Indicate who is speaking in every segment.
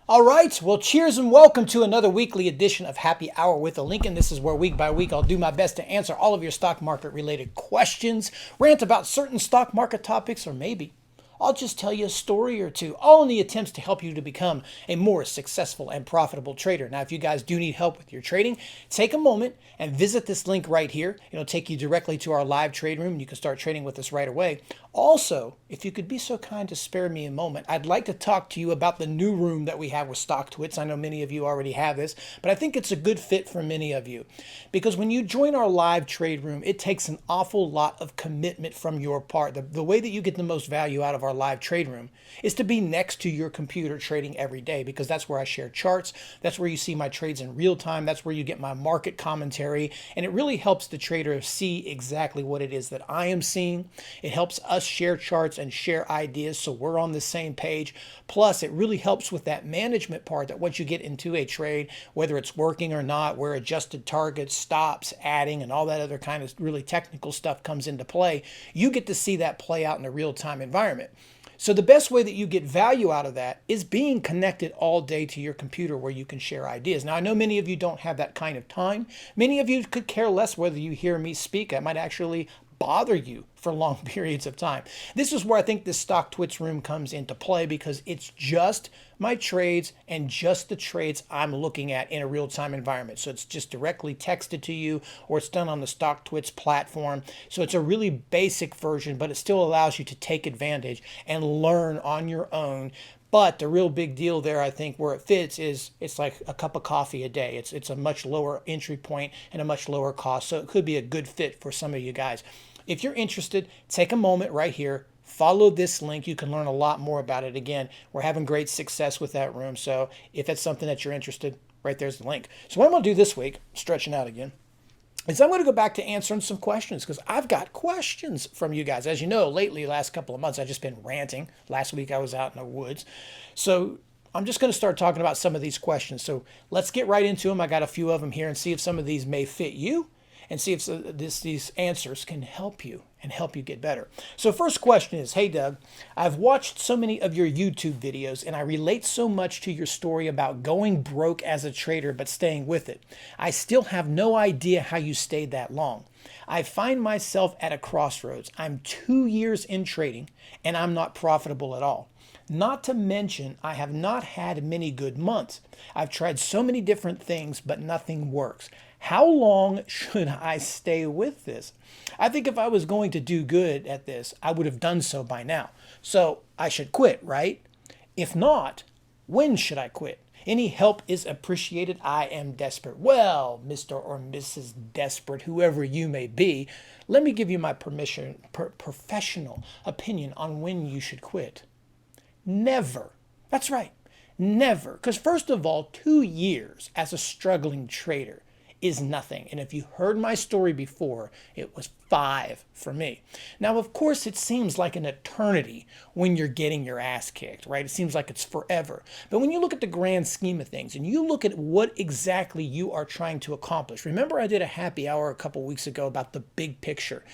Speaker 1: All right, well, cheers and welcome to another weekly edition of Happy Hour with a Lincoln. This is where week by week I'll do my best to answer all of your stock market related questions, rant about certain stock market topics, or maybe I'll just tell you a story or two, all in the attempts to help you to become a more successful and profitable trader. Now, if you guys do need help with your trading, take a moment and visit this link right here. It'll take you directly to our live trade room and you can start trading with us right away. Also, if you could be so kind to spare me a moment, I'd like to talk to you about the new room that we have with StockTwits. I know many of you already have this, but I think it's a good fit for many of you. Because when you join our live trade room, it takes an awful lot of commitment from your part. The way that you get the most value out of our live trade room is to be next to your computer trading every day, because that's where I share charts. That's where you see my trades in real time. That's where you get my market commentary. And it really helps the trader see exactly what it is that I am seeing. It helps us share charts and share ideas so we're on the same page. Plus, it really helps with that management part, that once you get into a trade, whether it's working or not, where adjusted targets, stops, adding, and all that other kind of really technical stuff comes into play, you get to see that play out in a real-time environment. So the best way that you get value out of that is being connected all day to your computer where you can share ideas. Now, I know many of you don't have that kind of time. Many of you could care less whether you hear me speak. I might actually bother you for long periods of time. This is where I think this StockTwits room comes into play, because it's just my trades and just the trades I'm looking at in a real-time environment. So it's just directly texted to you, or it's done on the StockTwits platform. So it's a really basic version, but it still allows you to take advantage and learn on your own. But the real big deal there, I think, where it fits is it's like a cup of coffee a day. It's a much lower entry point and a much lower cost. So it could be a good fit for some of you guys. If you're interested, take a moment right here. Follow this link. You can learn a lot more about it. Again, we're having great success with that room. So if it's something that you're interested, right there's the link. So what I'm going to do this week, stretching out again, is I'm going to go back to answering some questions, because I've got questions from you guys. As you know, lately, last couple of months, I've just been ranting. Last week, I was out in the woods. So I'm just going to start talking about some of these questions. So let's get right into them. I got a few of them here, and see if some of these may fit you, and see if these answers can help you and help you get better. So first question is, hey Doug, I've watched so many of your YouTube videos and I relate so much to your story about going broke as a trader but staying with it. I still have no idea how you stayed that long. I find myself at a crossroads. I'm 2 years in trading and I'm not profitable at all. Not to mention, I have not had many good months. I've tried so many different things, but nothing works. How long should I stay with this? I think if I was going to do good at this, I would have done so by now. So I should quit, right? If not, when should I quit? Any help is appreciated. I am desperate. Well, Mr. or Mrs. Desperate, whoever you may be, let me give you my professional opinion on when you should quit. Never. That's right. Never. Because first of all, 2 years as a struggling trader is nothing. And if you heard my story before, it was 5 for me. Now, of course, it seems like an eternity when you're getting your ass kicked, right? It seems like it's forever. But when you look at the grand scheme of things and you look at what exactly you are trying to accomplish, remember I did a happy hour a couple weeks ago about the big picture.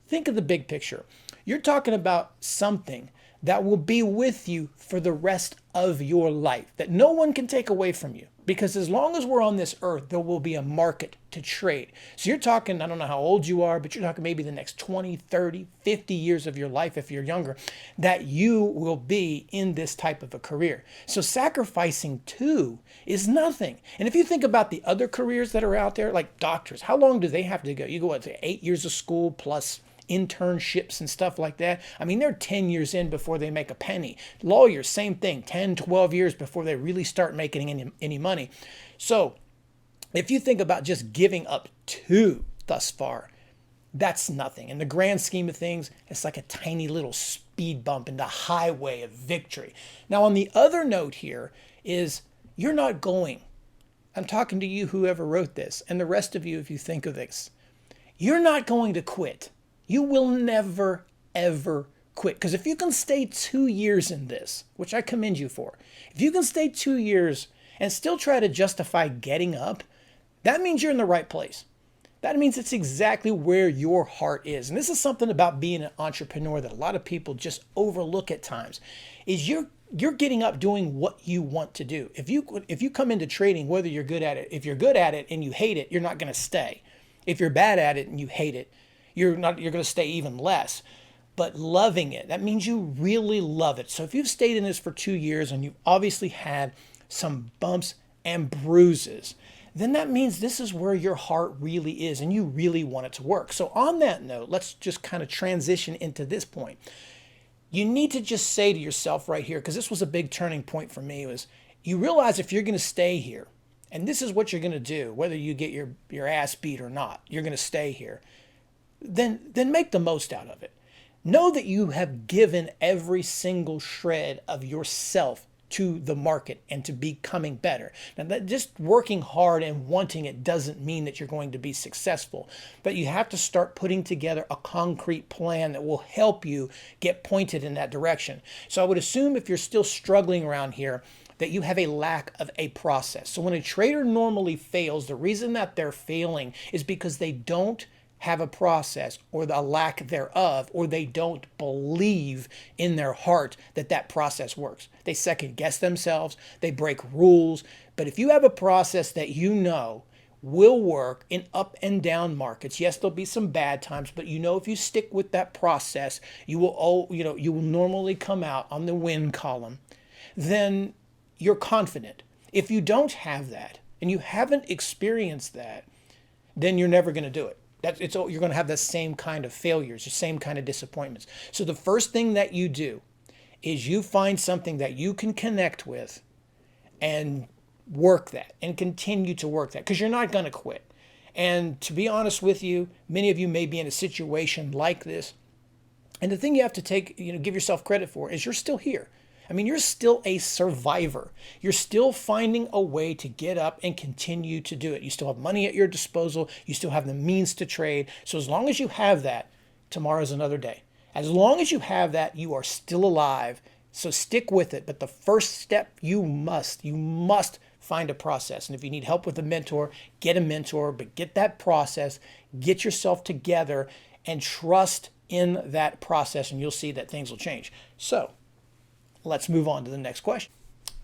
Speaker 1: Think of the big picture. You're talking about something that will be with you for the rest of your life, that no one can take away from you. Because as long as we're on this earth, there will be a market to trade. So you're talking, I don't know how old you are, but you're talking maybe the next 20, 30, 50 years of your life, if you're younger, that you will be in this type of a career. So sacrificing 2 is nothing. And if you think about the other careers that are out there, like doctors, how long do they have to go? You go to 8 years of school plus internships and stuff like that. I mean, they're 10 years in before they make a penny. Lawyers, same thing, 10, 12 years before they really start making any money. So if you think about just giving up 2 thus far, that's nothing. In the grand scheme of things, it's like a tiny little speed bump in the highway of victory. Now, on the other note here is you're not going. I'm talking to you, whoever wrote this, and the rest of you, if you think of this. You're not going to quit. You will never, ever quit. Because if you can stay 2 years in this, which I commend you for, if you can stay 2 years and still try to justify getting up, that means you're in the right place. That means it's exactly where your heart is. And this is something about being an entrepreneur that a lot of people just overlook at times, is you're you're getting up doing what you want to do. If you come into trading, whether you're good at it, if you're good at it and you hate it, you're not going to stay. If you're bad at it and you hate it, you're going to stay even less. But loving it, that means you really love it. So if you've stayed in this for 2 years and you've obviously had some bumps and bruises, then that means this is where your heart really is and you really want it to work. So on that note, let's just kind of transition into this point. You need to just say to yourself right here, because this was a big turning point for me, was you realize if you're going to stay here, and this is what you're going to do, whether you get your ass beat or not, you're going to stay here, then make the most out of it. Know that you have given every single shred of yourself to the market and to becoming better. Now, that just working hard and wanting it doesn't mean that you're going to be successful, but you have to start putting together a concrete plan that will help you get pointed in that direction. So I would assume if you're still struggling around here, that you have a lack of a process. So when a trader normally fails, the reason that they're failing is because they don't have a process or the lack thereof, or they don't believe in their heart that that process works. They second guess themselves, they break rules. But if you have a process that you know will work in up and down markets, yes, there'll be some bad times, but you know if you stick with that process, you will normally come out on the win column, then you're confident. If you don't have that and you haven't experienced that, then you're never going to do it. You're going to have the same kind of failures, the same kind of disappointments. So the first thing that you do is you find something that you can connect with and work that and continue to work that, because you're not going to quit. And to be honest with you, many of you may be in a situation like this. And the thing you have to give yourself credit for is you're still here. I mean, you're still a survivor. You're still finding a way to get up and continue to do it. You still have money at your disposal. You still have the means to trade. So as long as you have that, tomorrow's another day. As long as you have that, you are still alive. So stick with it. But the first step, you must find a process. And if you need help with a mentor, get a mentor, but get that process, get yourself together, and trust in that process, and you'll see that things will change. So let's move on to the next question.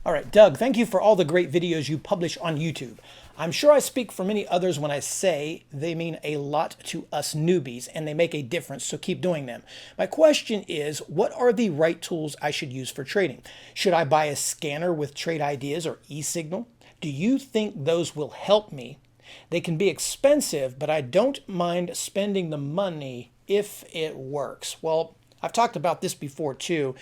Speaker 1: All right, Doug, thank you for all the great videos you publish on YouTube. I'm sure I speak for many others when I say they mean a lot to us newbies and they make a difference, so keep doing them. My question is, what are the right tools I should use for trading? Should I buy a scanner with Trade Ideas or eSignal? Do you think those will help me? They can be expensive, but I don't mind spending the money if it works. Well, I've talked about this before too,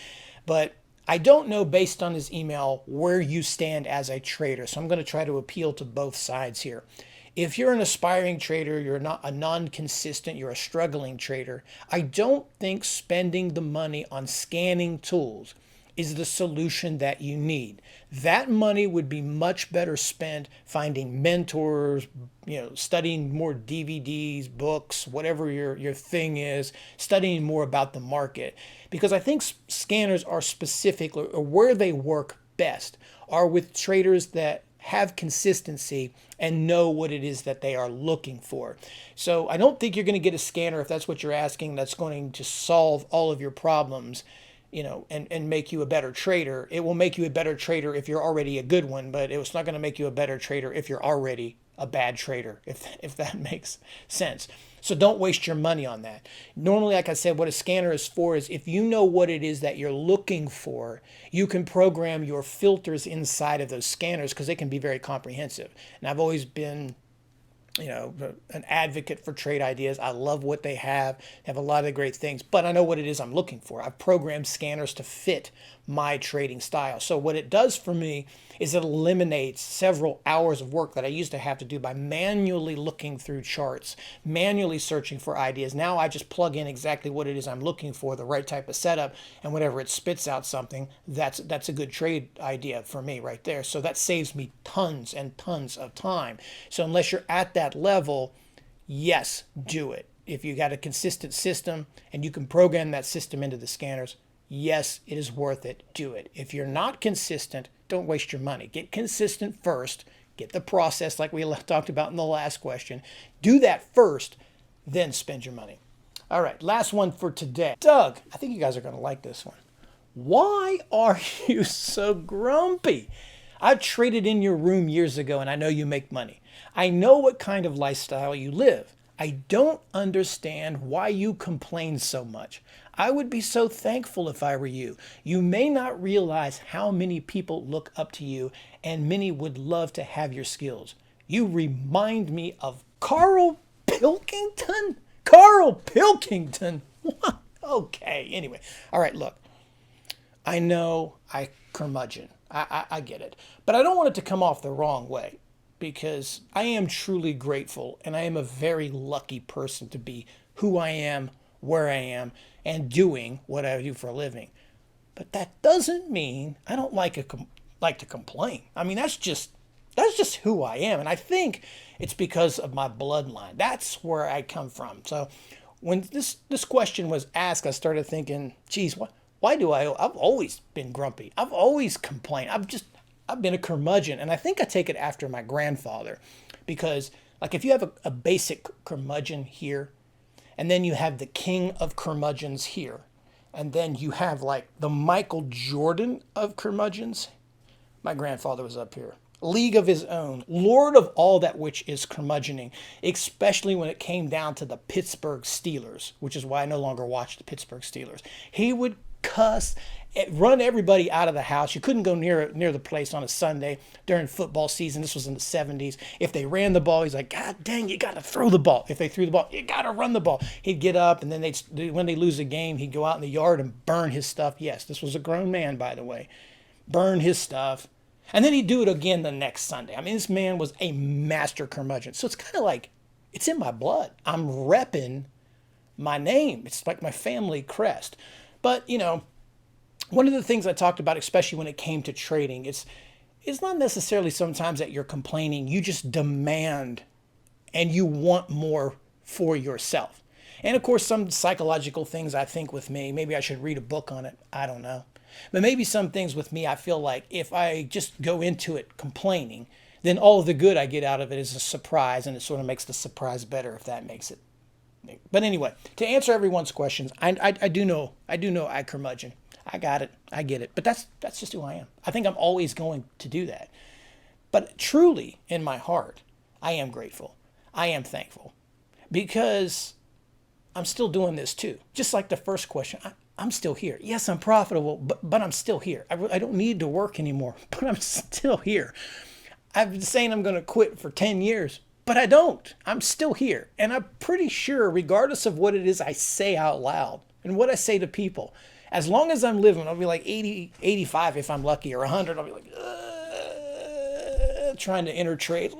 Speaker 1: but I don't know, based on his email, where you stand as a trader. So I'm going to try to appeal to both sides here. If you're an aspiring trader, you're not a non-consistent, you're a struggling trader, I don't think spending the money on scanning tools is the solution that you need. That money would be much better spent finding mentors, studying more DVDs, books, whatever your thing is, studying more about the market. Because I think scanners are specific, or where they work best are with traders that have consistency and know what it is that they are looking for. So I don't think you're going to get a scanner, if that's what you're asking, that's going to solve all of your problems, and make you a better trader. It will make you a better trader if you're already a good one, but it's not going to make you a better trader if you're already a bad trader, if that makes sense. So don't waste your money on that. Normally, like I said, what a scanner is for is if you know what it is that you're looking for, you can program your filters inside of those scanners, because they can be very comprehensive. And I've always been an advocate for Trade Ideas. I love what they have a lot of great things, but I know what it is I'm looking for. I've programmed scanners to fit my trading style. So what it does for me is it eliminates several hours of work that I used to have to do by manually looking through charts, manually searching for ideas. Now I just plug in exactly what it is I'm looking for, the right type of setup, and whenever it spits out something, that's a good trade idea for me right there. So that saves me tons and tons of time. So unless you're at that level, yes, do it. If you got a consistent system and you can program that system into the scanners, yes, it is worth it. Do it. If you're not consistent, don't waste your money. Get consistent first. Get the process like we talked about in the last question. Do that first, then spend your money. All right, last one for today. Doug, I think you guys are going to like this one. Why are you so grumpy? I've traded in your room years ago and I know you make money. I know what kind of lifestyle you live. I don't understand why you complain so much. I would be so thankful if I were you. You may not realize how many people look up to you and many would love to have your skills. You remind me of Carl Pilkington? Carl Pilkington? What? Okay, anyway. All right, look. I know I curmudgeon. I get it. But I don't want it to come off the wrong way because I am truly grateful and I am a very lucky person to be who I am, where I am, and doing what I do for a living. But that doesn't mean I don't like to complain. I mean, that's just who I am. And I think it's because of my bloodline. That's where I come from. So when this question was asked, I started thinking, geez, why do I've always been grumpy. I've always complained. I've been a curmudgeon. And I think I take it after my grandfather because like if you have a basic curmudgeon here, and then you have the king of curmudgeons here, and then you have like the Michael Jordan of curmudgeons. My grandfather was up here. League of his own, Lord of all that which is curmudgeoning, especially when it came down to the Pittsburgh Steelers, which is why I no longer watch the Pittsburgh Steelers. He would cuss, run everybody out of the house. You couldn't go near the place on a Sunday during football season. This was in the 70s. If they ran the ball, he's like, God dang, you got to throw the ball. If they threw the ball, you got to run the ball. He'd get up, and then when they lose a game, he'd go out in the yard and burn his stuff. Yes, this was a grown man, by the way. Burn his stuff. And then he'd do it again the next Sunday. I mean, this man was a master curmudgeon. So it's kind of like, it's in my blood. I'm repping my name. It's like my family crest. But, one of the things I talked about, especially when it came to trading, it's not necessarily sometimes that you're complaining. You just demand and you want more for yourself. And of course, some psychological things I think with me, maybe I should read a book on it. I don't know. But maybe some things with me, I feel like if I just go into it complaining, then all of the good I get out of it is a surprise, and it sort of makes the surprise better if that makes it. But anyway, to answer everyone's questions, I do know I curmudgeon. I got it. I get it. But that's just who I am. I think I'm always going to do that. But truly, in my heart, I am grateful. I am thankful because I'm still doing this too. Just like the first question, I'm still here. Yes, I'm profitable, but I'm still here. I don't need to work anymore, but I'm still here. I've been saying I'm going to quit for 10 years, but I don't. I'm still here. And I'm pretty sure, regardless of what it is I say out loud and what I say to people, as long as I'm living, I'll be like 80, 85 if I'm lucky, or 100, I'll be like, trying to enter trade.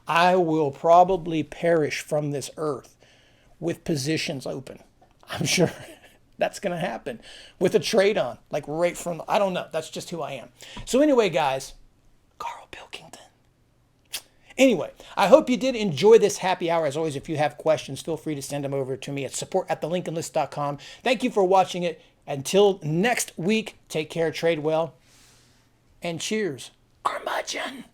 Speaker 1: I will probably perish from this earth with positions open. I'm sure that's going to happen with a trade on, like right from, I don't know. That's just who I am. So anyway, guys, Carl Pilkington. Anyway, I hope you did enjoy this happy hour. As always, if you have questions, feel free to send them over to me at support@thelincolnlist.com. Thank you for watching it. Until next week, take care, trade well, and cheers. Curmudgeon.